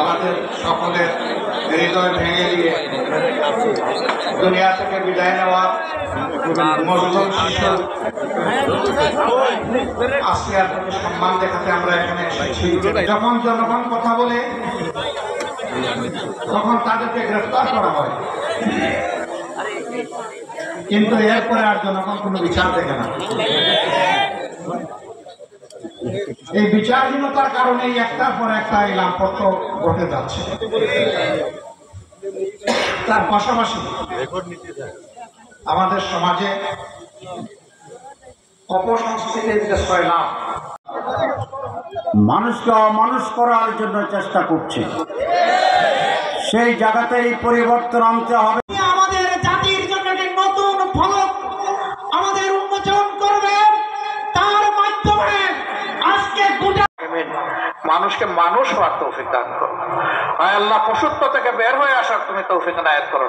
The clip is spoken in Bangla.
আমাদের সকলের হৃদয় ভেঙে দিয়ে দুনিয়া থেকে বিদায় নেওয়া মজলুম শিশু আসিয়ার প্রতি সম্মান দেখাতে আমরা এখানে এসেছি। যখন জনগণ কথা বলে তখন তাদেরকে গ্রেফতার করা হয়, কিন্তু এরপরে আর জনগণ কোনো বিচার দেখে না। এই বিচারহীনতার কারণে একটার পর একটা এই লাম্পট্য ঘটে যাচ্ছে। তার পাশাপাশি আমাদের সমাজে অপসংস্কৃতির যে সয়লাভ মানুষকে অমানুষ করার জন্য চেষ্টা করছে, সেই জায়গাতেই পরিবর্তন আনতে হবে। আমাদের জাতির জন্য একটি নতুন ফলক আমাদের উন্মোচন করবে, তার মাধ্যমে আজকে গোটা মানুষকে মানুষ হওয়ার তৌফিক দান করো। আল্লাহ পশুত্ব থেকে বের হয়ে আসার তুমি তৌফিক নায়াত করো।